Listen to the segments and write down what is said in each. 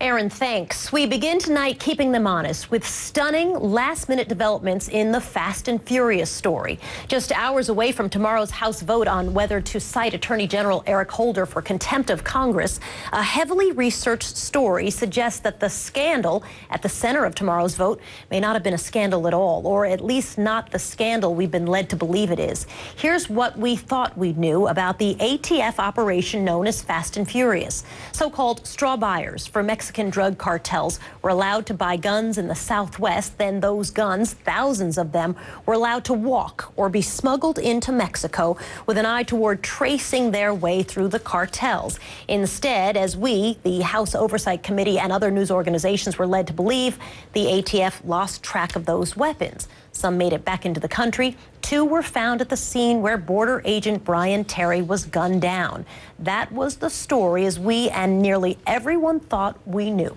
Aaron, thanks. We begin tonight keeping them honest with stunning last-minute developments in the Fast and Furious story. Just hours away from tomorrow's House vote on whether to cite Attorney General Eric Holder for contempt of Congress, a heavily researched story suggests that the scandal at the center of tomorrow's vote may not have been a scandal at all, or at least not the scandal we've been led to believe it is. Here's what we thought we knew about the ATF operation known as Fast and Furious. So-called straw buyers for Mexican drug cartels were allowed to buy guns in the Southwest. Then those guns, thousands of them, were allowed to walk or be smuggled into Mexico with an eye toward tracing their way through the cartels. Instead, as we, the House Oversight Committee, and other news organizations were led to believe, the ATF lost track of those weapons. Some made it back into the country. 2 were found at the scene where border agent Brian Terry was gunned down. That was the story as we and nearly everyone thought we knew.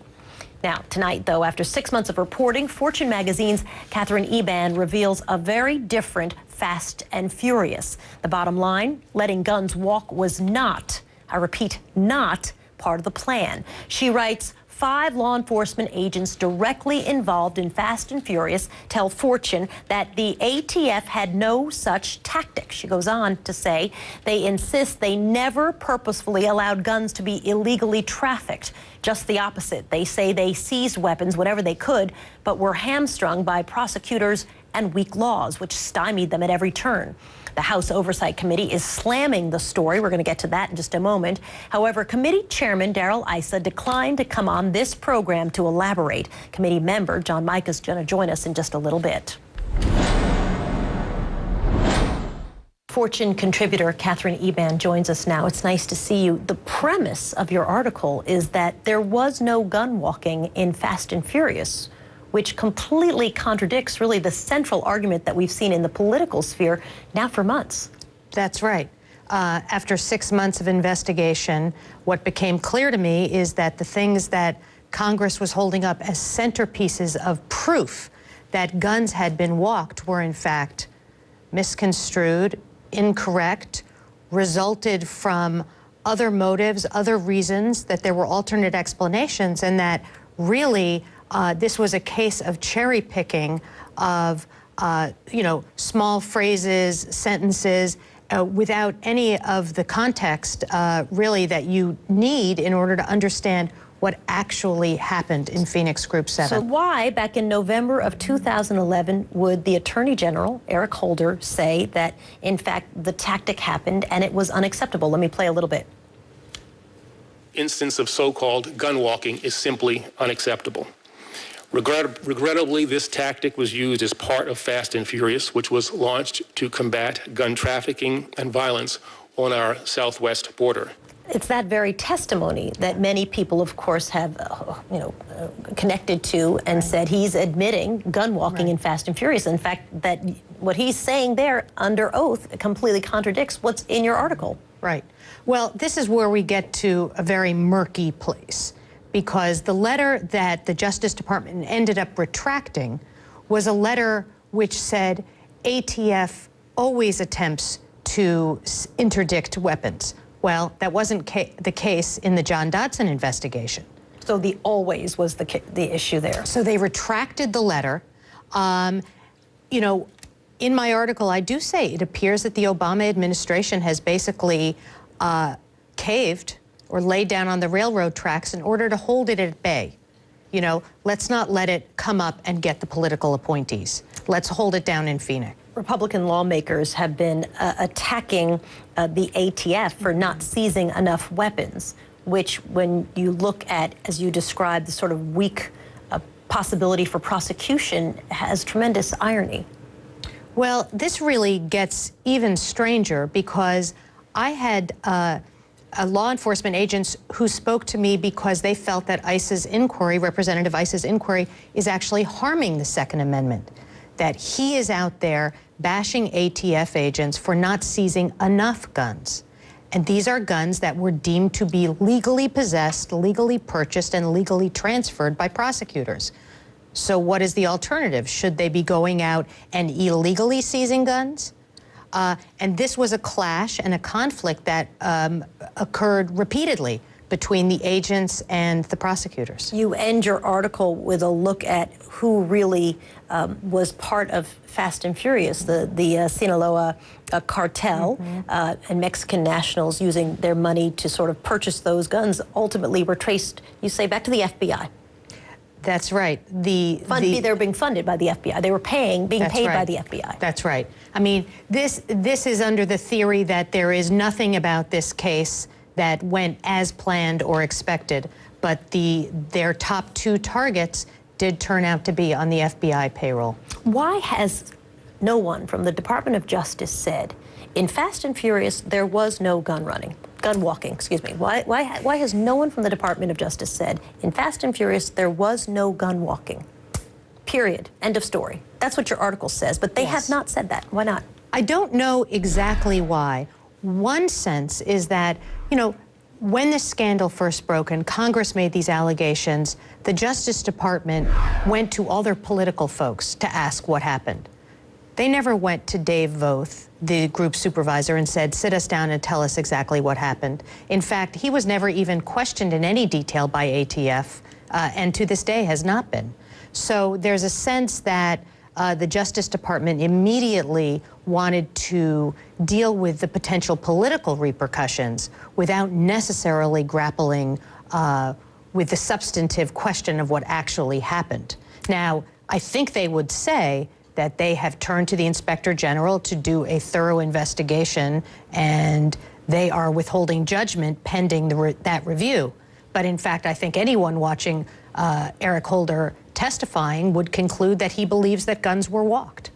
Now, tonight, though, after 6 months of reporting, Fortune magazine's Katherine Eban reveals a very different Fast and Furious. The bottom line, letting guns walk was not, I repeat, not part of the plan. She writes, 5 law enforcement agents directly involved in Fast and Furious tell Fortune that the ATF had no such tactic. She goes on to say they insist they never purposefully allowed guns to be illegally trafficked. Just the opposite. They say they seized weapons whenever they could, but were hamstrung by prosecutors and weak laws, which stymied them at every turn. The House Oversight Committee is slamming the story. We're going to get to that in just a moment. However, Committee Chairman Darrell Issa declined to come on this program to elaborate. Committee member Tom Mica is going to join us in just a little bit. Fortune contributor Katherine Eban joins us now. It's nice to see you. The premise of your article is that there was no gun walking in Fast and Furious, which completely contradicts really the central argument that we've seen in the political sphere now for months. That's right. After 6 months of investigation, what became clear to me is that the things that Congress was holding up as centerpieces of proof that guns had been walked were in fact misconstrued, incorrect, resulted from other motives, other reasons, that there were alternate explanations, and that really this was a case of cherry picking of, small phrases, sentences, without any of the context, really, that you need in order to understand what actually happened in Phoenix Group 7. So why, back in November of 2011, would the Attorney General, Eric Holder, say that, in fact, the tactic happened and it was unacceptable? Let me play a little bit. Instance of so-called gun walking is simply unacceptable. Regrettably, this tactic was used as part of Fast and Furious, which was launched to combat gun trafficking and violence on our southwest border. It's that very testimony that many people, of course, have, connected to and said he's admitting gun walking in Fast and Furious. In fact, that what he's saying there under oath completely contradicts what's in your article. Right. Well, this is where we get to a very murky place, because the letter that the Justice Department ended up retracting was a letter which said ATF always attempts to interdict weapons. Well, that wasn't the case in the John Dodson investigation. So the always was the issue there. So they retracted the letter. In my article, I do say it appears that the Obama administration has basically caved or laid down on the railroad tracks in order to hold it at bay. Let's not let it come up and get the political appointees. Let's hold it down in Phoenix. Republican lawmakers have been attacking the ATF for not seizing enough weapons, which, when you look at, as you described, the sort of weak possibility for prosecution, has tremendous irony. Well, this really gets even stranger, because I had law enforcement agents who spoke to me because they felt that ICE's inquiry, Representative Iss's inquiry, is actually harming the Second Amendment, that he is out there bashing ATF agents for not seizing enough guns. And these are guns that were deemed to be legally possessed, legally purchased, and legally transferred by prosecutors. So what is the alternative? Should they be going out and illegally seizing guns? And this was a clash and a conflict that occurred repeatedly between the agents and the prosecutors. You end your article with a look at who really was part of Fast and Furious, the Sinaloa cartel, and Mexican nationals using their money to sort of purchase those guns ultimately were traced, you say, back to the FBI. That's right. They were being funded by the FBI. They were being paid by the FBI. That's right. I mean, this is under the theory that there is nothing about this case that went as planned or expected, but their top 2 targets did turn out to be on the FBI payroll. Why has no one from the Department of Justice said, in Fast and Furious, there was no gun walking, excuse me. Why has no one from the Department of Justice said, in Fast and Furious, there was no gun walking? Period. End of story. That's what your article says, but they have not said that. Why not? I don't know exactly why. One sense is that, you know, when this scandal first broke and Congress made these allegations, the Justice Department went to all their political folks to ask what happened. They never went to Dave Voth, the group supervisor, and said, sit us down and tell us exactly what happened. In fact, he was never even questioned in any detail by ATF, and to this day has not been. So there's a sense that the Justice Department immediately wanted to deal with the potential political repercussions without necessarily grappling with the substantive question of what actually happened. Now, I think they would say that they have turned to the Inspector General to do a thorough investigation, and they are withholding judgment pending that review. But in fact, I think anyone watching Eric Holder testifying would conclude that he believes that guns were walked.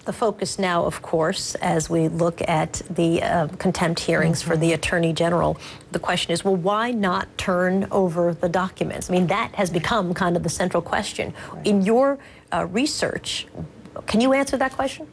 The focus now, of course, as we look at the contempt hearings for the Attorney General, the question is, well, why not turn over the documents? I mean, that has become kind of the central question. In your research, can you answer that question?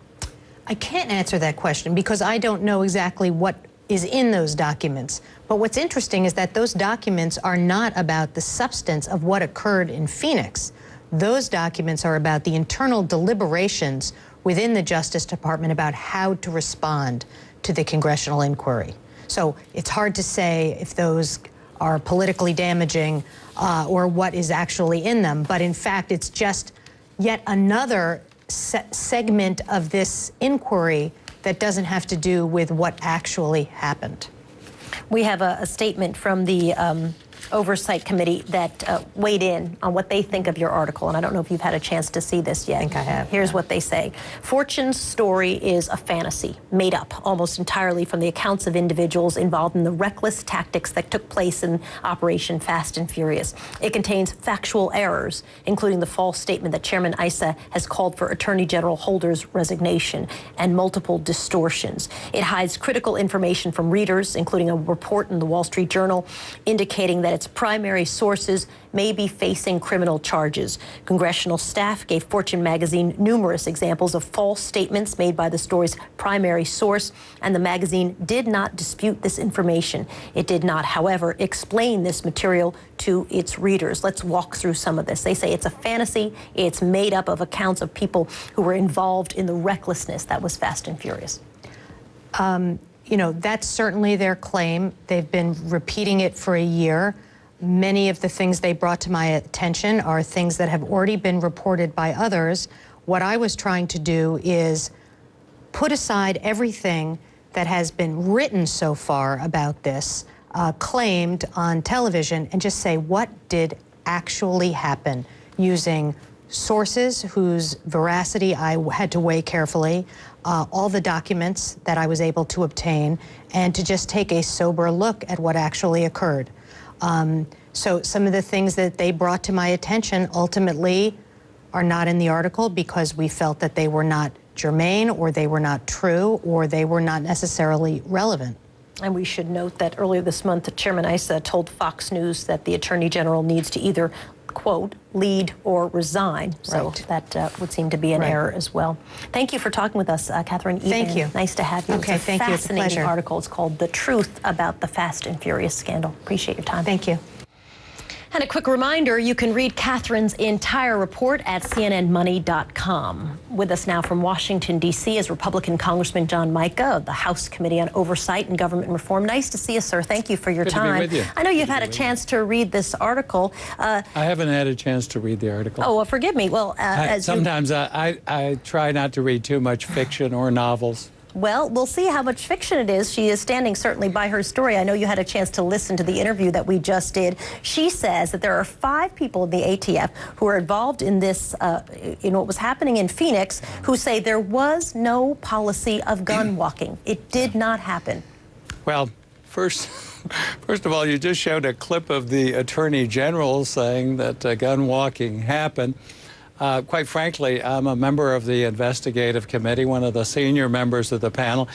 I can't answer that question because I don't know exactly what is in those documents. But what's interesting is that those documents are not about the substance of what occurred in Phoenix. Those documents are about the internal deliberations within the Justice Department about how to respond to the congressional inquiry. So it's hard to say if those are politically damaging or what is actually in them. But in fact, it's just yet another segment of this inquiry that doesn't have to do with what actually happened. We have a statement from the Oversight Committee that weighed in on what they think of your article, and I don't know if you've had a chance to see this yet. I think I have. Here's what they say. Fortune's story is a fantasy, made up almost entirely from the accounts of individuals involved in the reckless tactics that took place in Operation Fast and Furious. It contains factual errors, including the false statement that Chairman Issa has called for Attorney General Holder's resignation, and multiple distortions. It hides critical information from readers, including a report in the Wall Street Journal indicating that its primary sources may be facing criminal charges. Congressional staff gave Fortune magazine numerous examples of false statements made by the story's primary source, and the magazine did not dispute this information. It did not, however, explain this material to its readers. Let's walk through some of this. They say it's a fantasy. It's made up of accounts of people who were involved in the recklessness that was Fast and Furious. You know, that's certainly their claim. They've been repeating it for a year. Many of the things they brought to my attention are things that have already been reported by others. What I was trying to do is put aside everything that has been written so far about this, claimed on television, and just say what did actually happen using sources whose veracity I had to weigh carefully, all the documents that I was able to obtain, and to just take a sober look at what actually occurred. So some of the things that they brought to my attention ultimately are not in the article because we felt that they were not germane, or they were not true, or they were not necessarily relevant. And we should note that earlier this month, Chairman Issa told Fox News that the Attorney General needs to either, quote, lead or resign. So that would seem to be an error as well. Thank you for talking with us, Katherine Eban. Thank you. Nice to have you. Okay, it's a thank you. It's a fascinating pleasure. article. It's called The Truth About the Fast and Furious Scandal. Appreciate your time. Thank you. And a quick reminder, you can read Katherine's entire report at cnnmoney.com. With us now from Washington, D.C. is Republican Congressman John Mica of the House Committee on Oversight and Government Reform. Nice to see you, sir. Thank you for your time. Good to be with you. I know you've had a chance to read this article. I haven't had a chance to read the article. Oh, well, forgive me. Well, sometimes I try not to read too much fiction or novels. Well, we'll see how much fiction it is. She is standing certainly by her story. I know you had a chance to listen to the interview that we just did. She says that there are 5 people in the ATF who are involved in this, in what was happening in Phoenix, who say there was no policy of gun walking. It did not happen. Well, first of all, you just showed a clip of the Attorney General saying that gun walking happened. Quite frankly, I'm a member of the investigative committee, one of the senior members of the panel.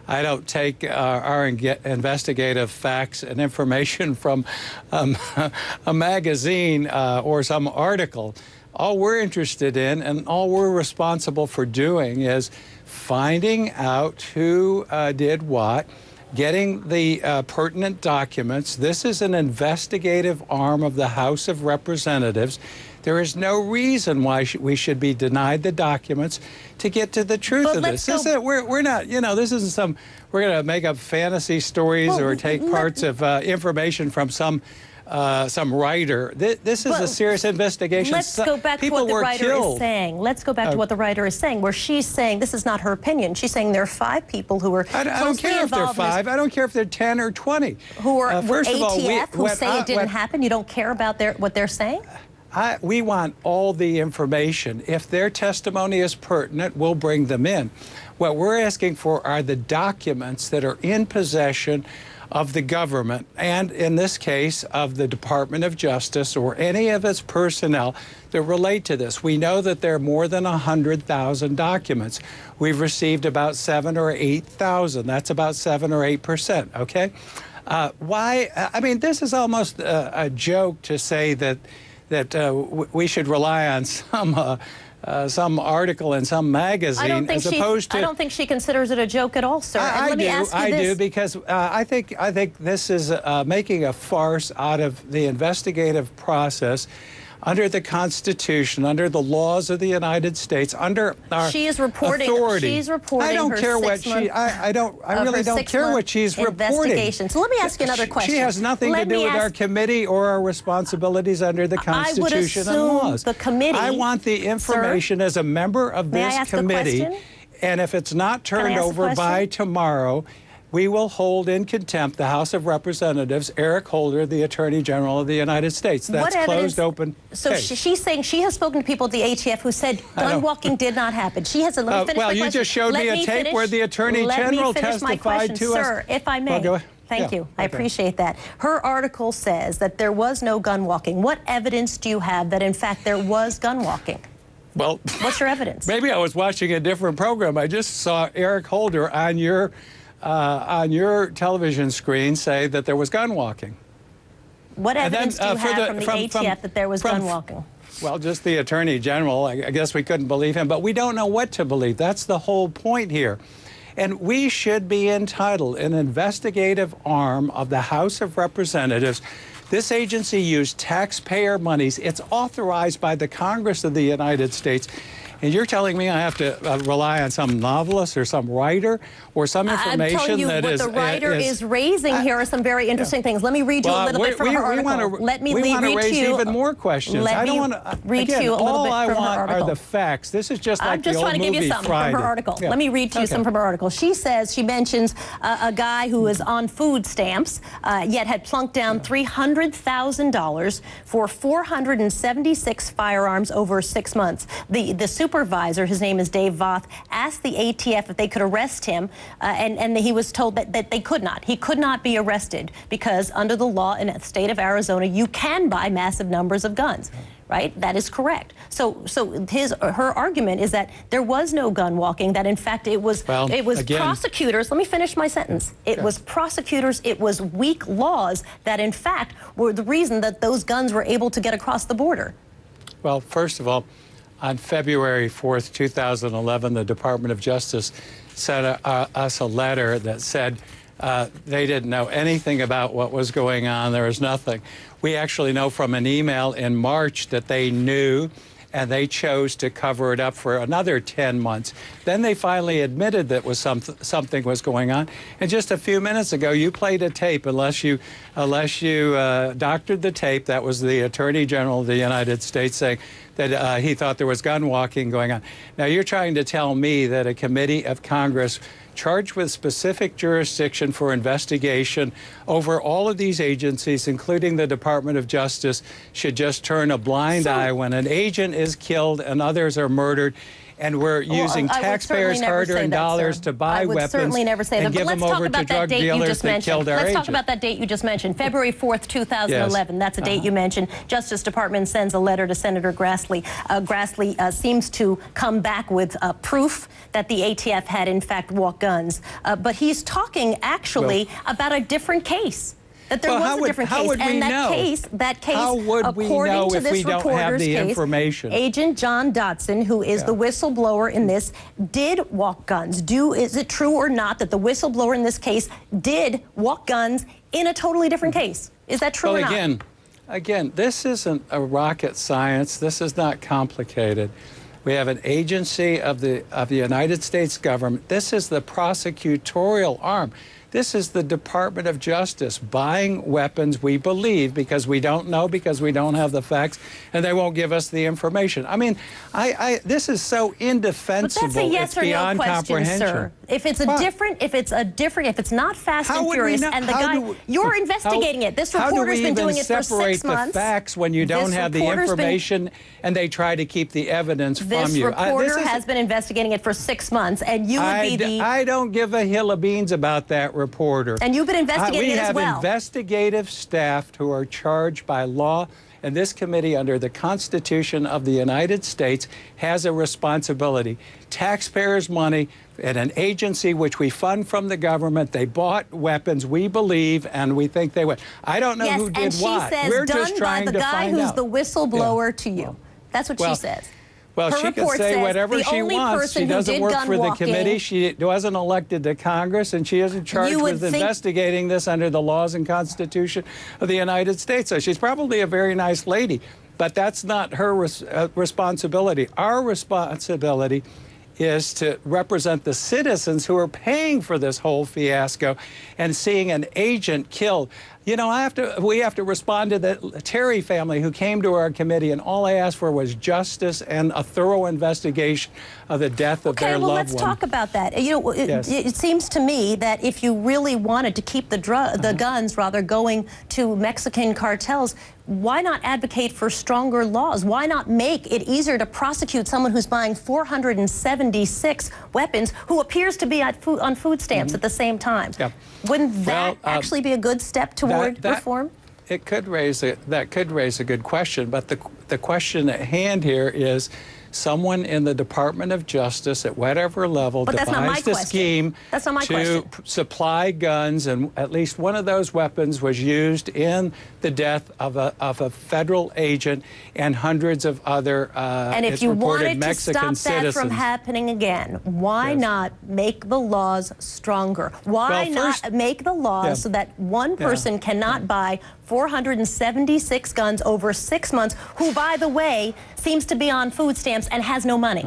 I don't take our investigative facts and information from a magazine or some article. All we're interested in and all we're responsible for doing is finding out who did what, getting the pertinent documents. This is an investigative arm of the House of Representatives. There is no reason why we should be denied the documents to get to the truth of this. We're not, you know, this isn't some, we're going to make up fantasy stories or take parts of information from some writer. This is a serious investigation. Let's go back to what the writer is saying. Let's go back to what the writer is saying, where she's saying this is not her opinion. She's saying there are 5 people who were I don't care if they're 5. I don't care if they're 10 or 20. Who are first ATF, of all, who say it didn't happen. You don't care about what they're saying? We want all the information. If their testimony is pertinent, we'll bring them in. What we're asking for are the documents that are in possession of the government, and in this case, of the Department of Justice or any of its personnel that relate to this. We know that there are more than 100,000 documents. We've received about 7,000 or 8,000. That's about 7 or 8%, okay? Why? I mean, this is almost a joke to say that we should rely on some article in some magazine as opposed to. I don't think she considers it a joke at all, sir. I do because I think this is making a farce out of the investigative process. Under the Constitution, under the laws of the United States, under our she is reporting, authority. She's reporting. I don't care what she. I really don't care what she's reporting. So let me ask you another question. She has nothing to do with our committee or our responsibilities under the Constitution and laws. The committee. I want the information as a member of this committee, and if it's not turned over by tomorrow, we will hold in contempt the House of Representatives, Eric Holder, the Attorney General of the United States. That's closed, open So she's saying she has spoken to people at the ATF who said gun walking did not happen. She has a let me finish my question. Well, you just showed me a tape where the Attorney General testified to us. Sir, if I may. Well, Thank you. I appreciate that. Her article says that there was no gun walking. What evidence do you have that, in fact, there was gun walking? Well, what's your evidence? Maybe I was watching a different program. I just saw Eric Holder on your television screen say that there was gun walking. What evidence do you have from the ATF that there was gun walking? Well, just the Attorney General. I guess we couldn't believe him, but we don't know what to believe. That's the whole point here. And we should be entitled, an investigative arm of the House of Representatives. This agency used taxpayer monies. It's authorized by the Congress of the United States. And you're telling me I have to rely on some novelist or some writer or some information that is... I'm telling you what the writer is raising here are some very interesting things. Let me read you a little bit from her article. Let me read to you even more questions. I don't want to read to you a little bit from her article. All I want are the facts. This is just like the old movie Friday. I'm just trying to give you something from her article. Let me read to you some from her article. She says, she mentions a guy who is on food stamps, yet had plunked down $300,000 for 476 firearms over 6 months. The supervisor, his name is Dave Voth, asked the ATF if they could arrest him, and he was told that they could not. He could not be arrested because under the law in the state of Arizona, you can buy massive numbers of guns. Right? That is correct. So her argument is that there was no gun walking, that in fact it was prosecutors. Let me finish my sentence. It was prosecutors, it was weak laws that in fact were the reason that those guns were able to get across the border. Well, first of all, on February 4th, 2011, the Department of Justice sent us a letter that said They didn't know anything about what was going on. There was nothing. We actually know from an email in March that they knew, and they chose to cover it up for another 10 months. Then they finally admitted that something was going on. And just a few minutes ago, you played a tape, unless you doctored the tape. That was the Attorney General of the United States saying that he thought there was gun walking going on. Now, you're trying to tell me that a committee of Congress charged with specific jurisdiction for investigation over all of these agencies, including the Department of Justice, should just turn a blind eye when an agent is killed and others are murdered, and we're using taxpayers' hard-earned dollars to buy weapons certainly never say and that. give But them over to drug dealers that killed our agents. Let's talk about that date you just mentioned, February 4th, 2011. Yes. That's a date you mentioned. Justice Department sends a letter to Senator Grassley. Grassley seems to come back with proof that the ATF had, in fact, walked guns. But he's talking, actually, about a different case. That there was a different case, and that case, according to this reporter's case, Agent John Dotson, who is the whistleblower in this, did walk guns. Is it true or not that the whistleblower in this case did walk guns in a totally different case? Is that true or not? Again, this isn't a rocket science. This is not complicated. We have an agency of the United States government. This is the prosecutorial arm. This is the Department of Justice buying weapons, we believe, because we don't know, because we don't have the facts, and they won't give us the information. I mean, this is so indefensible. But that's a yes it's or beyond no question, comprehension. sir. If it's if it's not Fast and Furious, and the guy, you're investigating it. This reporter's been doing it for 6 months. How do we even separate the facts when you don't have the information and they try to keep the evidence from you? This reporter has been investigating it for 6 months, and you would be the... I don't give a hill of beans about that reporter. And you've been investigating it as well. We have investigative staff who are charged by law, and this committee, under the Constitution of the United States, has a responsibility. Taxpayers' money at an agency which we fund from the government. They bought weapons, we believe, and we think they would. I don't know who did what. Yes, and she says, We're just trying to find out. done by the guy who's the whistleblower to you. That's what she says. Well, she can say whatever she wants. She doesn't work for the committee. She wasn't elected to Congress, and she isn't charged with investigating this under the laws and Constitution of the United States. So she's probably a very nice lady, but that's not her responsibility. Our responsibility is to represent the citizens who are paying for this whole fiasco and seeing an agent killed. You know, we have to respond to the Terry family who came to our committee, and all I asked for was justice and a thorough investigation of the death of their loved one. Okay, well, let's talk about that. You know, it seems to me that if you really wanted to keep the guns, going to Mexican cartels, why not advocate for stronger laws? Why not make it easier to prosecute someone who's buying 476 weapons who appears to be on food stamps at the same time? Yeah. Wouldn't that actually be a good step toward reform? That could raise a good question, but the question at hand here is someone in the Department of Justice at whatever level devised a scheme to supply guns, and at least one of those weapons was used in the death of a federal agent and hundreds of other and if you wanted to stop that from happening again, why not make the laws stronger? Why not make the laws so that one person cannot buy 476 guns over 6 months, who, by the way, seems to be on food stamps and has no money?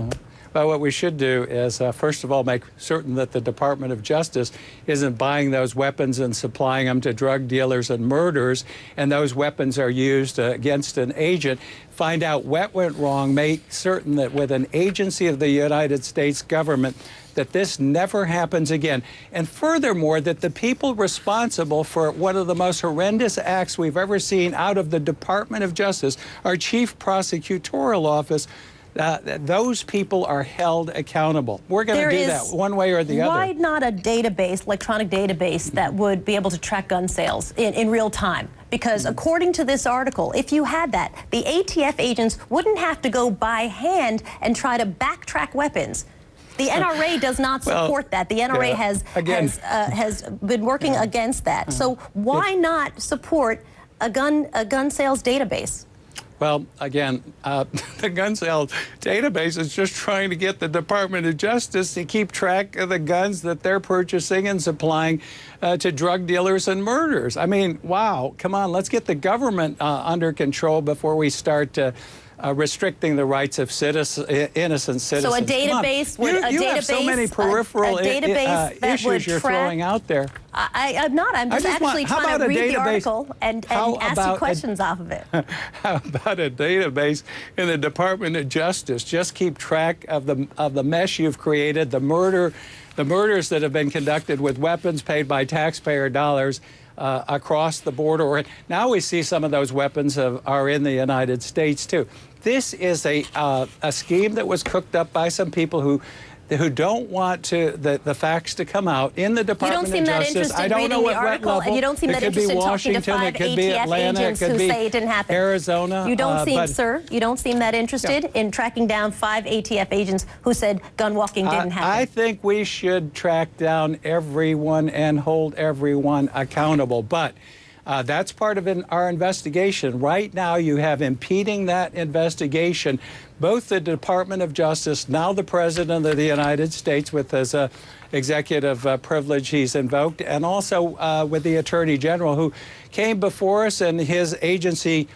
Well, what we should do is, first of all, make certain that the Department of Justice isn't buying those weapons and supplying them to drug dealers and murderers, and those weapons are used against an agent. Find out what went wrong, make certain that with an agency of the United States government that this never happens again. And furthermore, that the people responsible for one of the most horrendous acts we've ever seen out of the Department of Justice, our chief prosecutorial office, those people are held accountable. We're going to do that one way or the other. Why not a database, electronic database, that would be able to track gun sales in real time? Because according to this article, if you had that, the ATF agents wouldn't have to go by hand and try to backtrack weapons. The NRA does not support that. The NRA has been working against that. So why not support a gun sales database? Well, again, the gun sales database is just trying to get the Department of Justice to keep track of the guns that they're purchasing and supplying to drug dealers and murderers. I mean, wow, come on, let's get the government under control before we start restricting the rights of innocent citizens. So a database would you have so many peripheral issues you're throwing out there. I'm not. I'm just actually trying to read the article and ask you questions off of it. How about a database in the Department of Justice? Just keep track of the mess you've created, the murders that have been conducted with weapons paid by taxpayer dollars across the border. Now we see some of those weapons are in the United States too. This is a scheme that was cooked up by some people who don't want the facts to come out in the Department of Justice. I don't know what level. And you don't seem that interested in talking to 5 ATF agents who say it didn't happen. Arizona. You don't seem, sir, you don't seem that interested in tracking down 5 ATF agents who said gun walking didn't happen. I think we should track down everyone and hold everyone accountable. But that's part of our investigation. Right now, you have impeding that investigation both the Department of Justice, now the President of the United States with his executive privilege he's invoked, and also with the Attorney General, who came before us, and his agency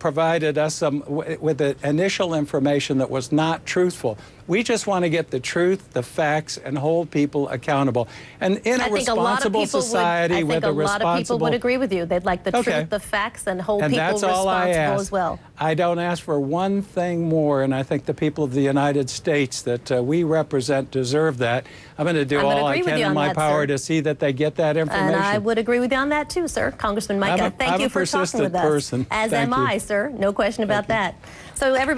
provided us with the initial information that was not truthful. We just want to get the truth, the facts, and hold people accountable. And in a responsible society with a responsible... I think a lot of people would agree with you. They'd like the truth, the facts, and hold people responsible as well. I don't ask for one thing more, and I think the people of the United States that we represent deserve that. I'm going to do all I can in my power to see that they get that information. And I would agree with you on that too, sir. Congressman Mica, thank you for talking with us. I'm a persistent person. As am I, sir. No question about that. So everybody.